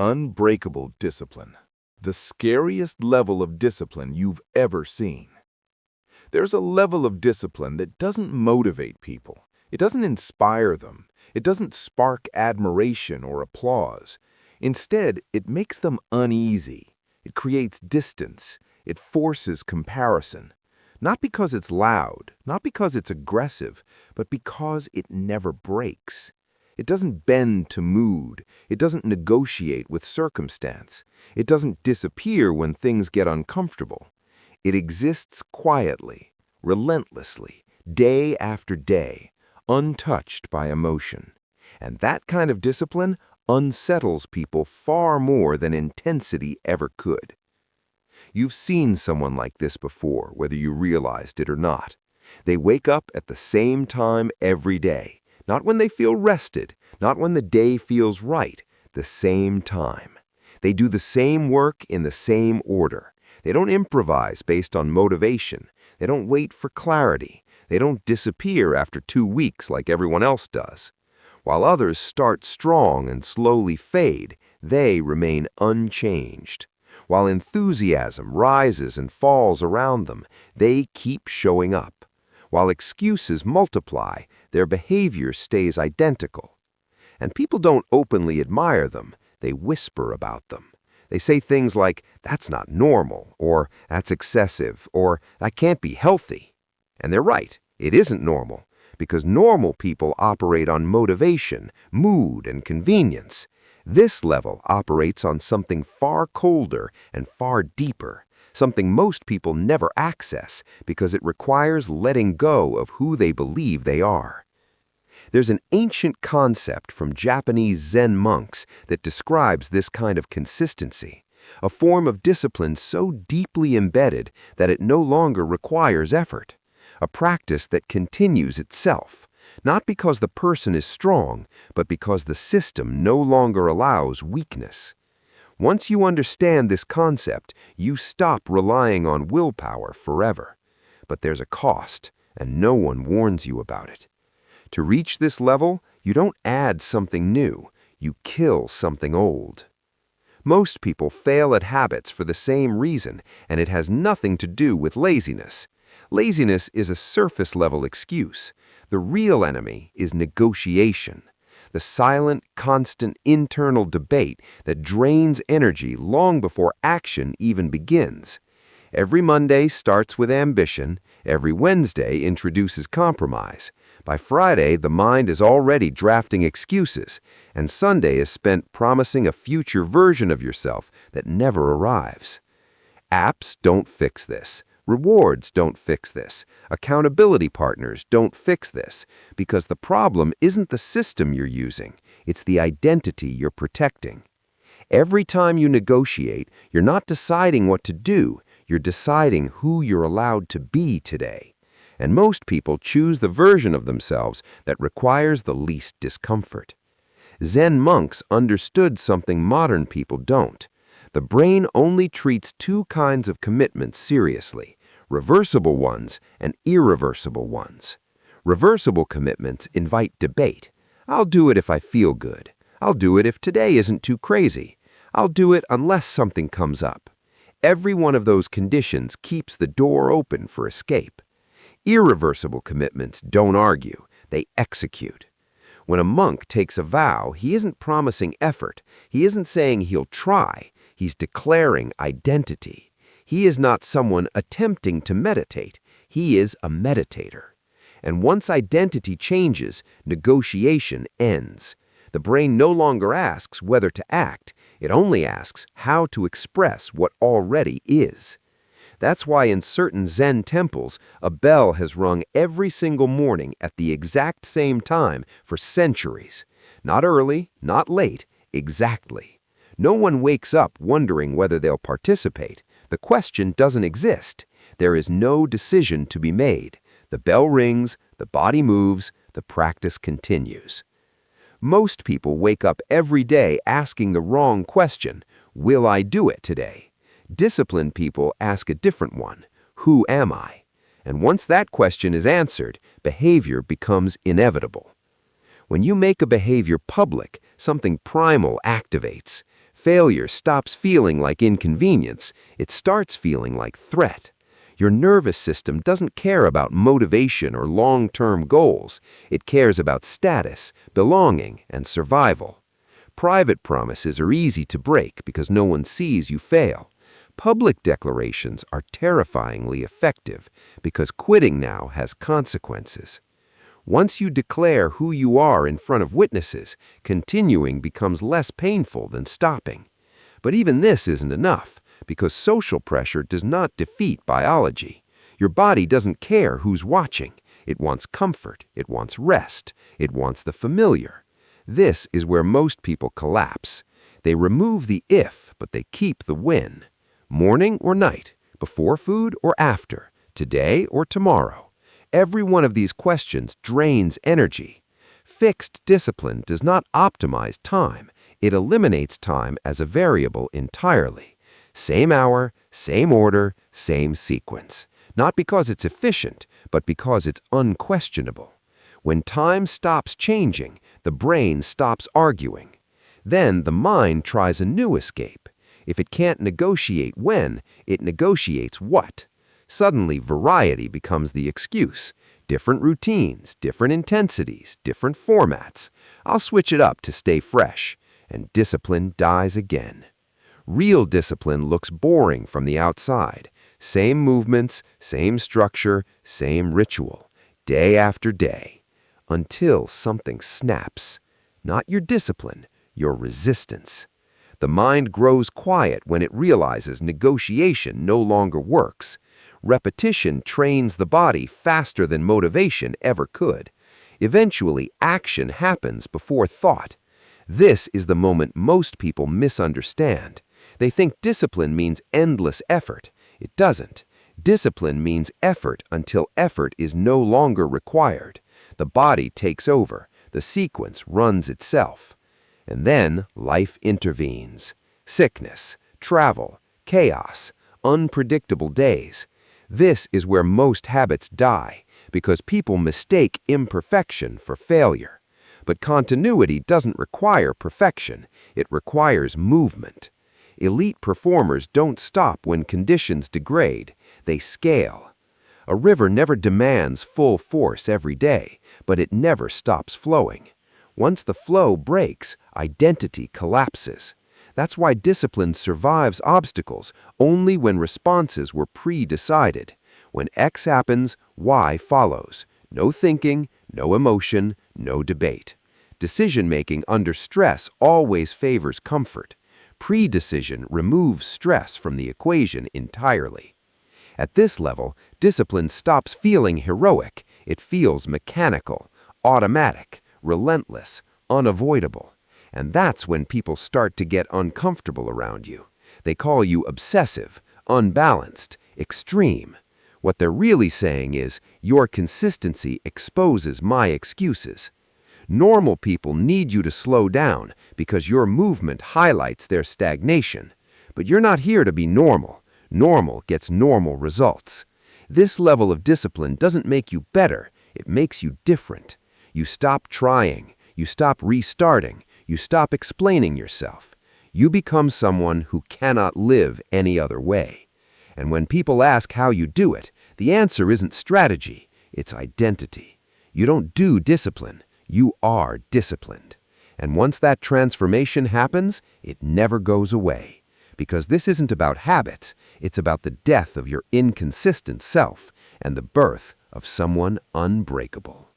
Unbreakable discipline. The scariest level of discipline you've ever seen. There's a level of discipline that doesn't motivate people. It doesn't inspire them. It doesn't spark admiration or applause. Instead, it makes them uneasy. It creates distance. It forces comparison. Not because it's loud, not because it's aggressive, but because it never breaks. It doesn't bend to mood. It doesn't negotiate with circumstance. It doesn't disappear when things get uncomfortable. It exists quietly, relentlessly, day after day, untouched by emotion. And that kind of discipline unsettles people far more than intensity ever could. You've seen someone like this before, whether you realized it or not. They wake up at the same time every day. Not when they feel rested, not when the day feels right, the same time. They do the same work in the same order. They don't improvise based on motivation. They don't wait for clarity. They don't disappear after 2 weeks like everyone else does. While others start strong and slowly fade, they remain unchanged. While enthusiasm rises and falls around them, they keep showing up. While excuses multiply, their behavior stays identical. And people don't openly admire them, they whisper about them. They say things like, "That's not normal," or "That's excessive," or "That can't be healthy." And they're right, it isn't normal, because normal people operate on motivation, mood, and convenience. This level operates on something far colder and far deeper. Something most people never access because it requires letting go of who they believe they are. There's an ancient concept from Japanese Zen monks that describes this kind of consistency, a form of discipline so deeply embedded that it no longer requires effort, a practice that continues itself, not because the person is strong, but because the system no longer allows weakness. Once you understand this concept, you stop relying on willpower forever. But there's a cost, and no one warns you about it. To reach this level, you don't add something new, you kill something old. Most people fail at habits for the same reason, and it has nothing to do with laziness. Laziness is a surface-level excuse. The real enemy is negotiation. The silent, constant internal debate that drains energy long before action even begins. Every Monday starts with ambition, every Wednesday introduces compromise. By Friday, the mind is already drafting excuses, and Sunday is spent promising a future version of yourself that never arrives. Apps don't fix this. Rewards don't fix this. Accountability partners don't fix this, because the problem isn't the system you're using, it's the identity you're protecting. Every time you negotiate, you're not deciding what to do, you're deciding who you're allowed to be today. And most people choose the version of themselves that requires the least discomfort. Zen monks understood something modern people don't. The brain only treats 2 kinds of commitments seriously: reversible ones and irreversible ones. Reversible commitments invite debate. I'll do it if I feel good. I'll do it if today isn't too crazy. I'll do it unless something comes up. Every one of those conditions keeps the door open for escape. Irreversible commitments don't argue, they execute. When a monk takes a vow, he isn't promising effort. He isn't saying he'll try. He's declaring identity. He is not someone attempting to meditate. He is a meditator. And once identity changes, negotiation ends. The brain no longer asks whether to act. It only asks how to express what already is. That's why in certain Zen temples, a bell has rung every single morning at the exact same time for centuries. Not early, not late, exactly. No one wakes up wondering whether they'll participate. The question doesn't exist. There is no decision to be made. The bell rings, the body moves, the practice continues. Most people wake up every day asking the wrong question: will I do it today? Disciplined people ask a different one: who am I? And once that question is answered, behavior becomes inevitable. When you make a behavior public, something primal activates. Failure stops feeling like inconvenience, it starts feeling like threat. Your nervous system doesn't care about motivation or long-term goals. It cares about status, belonging, and survival. Private promises are easy to break because no one sees you fail. Public declarations are terrifyingly effective because quitting now has consequences. Once you declare who you are in front of witnesses, continuing becomes less painful than stopping. But even this isn't enough, because social pressure does not defeat biology. Your body doesn't care who's watching. It wants comfort, it wants rest, it wants the familiar. This is where most people collapse. They remove the if, but they keep the when. Morning or night, before food or after, today or tomorrow. Every one of these questions drains energy. Fixed discipline does not optimize time. It eliminates time as a variable entirely. Same hour, same order, same sequence. Not because it's efficient, but because it's unquestionable. When time stops changing, the brain stops arguing. Then the mind tries a new escape. If it can't negotiate when, it negotiates what. Suddenly, variety becomes the excuse. Different routines, different intensities, different formats. I'll switch it up to stay fresh. And discipline dies again. Real discipline looks boring from the outside. Same movements, same structure, same ritual. Day after day. Until something snaps. Not your discipline, your resistance. The mind grows quiet when it realizes negotiation no longer works. Repetition trains the body faster than motivation ever could. Eventually, action happens before thought. This is the moment most people misunderstand. They think discipline means endless effort. It doesn't. Discipline means effort until effort is no longer required. The body takes over. The sequence runs itself. And then life intervenes. Sickness, travel, chaos, unpredictable days. This is where most habits die, because people mistake imperfection for failure. But continuity doesn't require perfection, it requires movement. Elite performers don't stop when conditions degrade, they scale. A river never demands full force every day, but it never stops flowing. Once the flow breaks, identity collapses. That's why discipline survives obstacles only when responses were pre-decided. When X happens, Y follows. No thinking, no emotion, no debate. Decision-making under stress always favors comfort. Pre-decision removes stress from the equation entirely. At this level, discipline stops feeling heroic. It feels mechanical, automatic, relentless, unavoidable. And that's when people start to get uncomfortable around you. They call you obsessive, unbalanced, extreme. What they're really saying is, your consistency exposes my excuses. Normal people need you to slow down because your movement highlights their stagnation. But you're not here to be normal. Normal gets normal results. This level of discipline doesn't make you better, it makes you different. You stop trying, you stop restarting, you stop explaining yourself. You become someone who cannot live any other way. And when people ask how you do it, the answer isn't strategy, it's identity. You don't do discipline, you are disciplined. And once that transformation happens, it never goes away. Because this isn't about habits, it's about the death of your inconsistent self and the birth of someone unbreakable.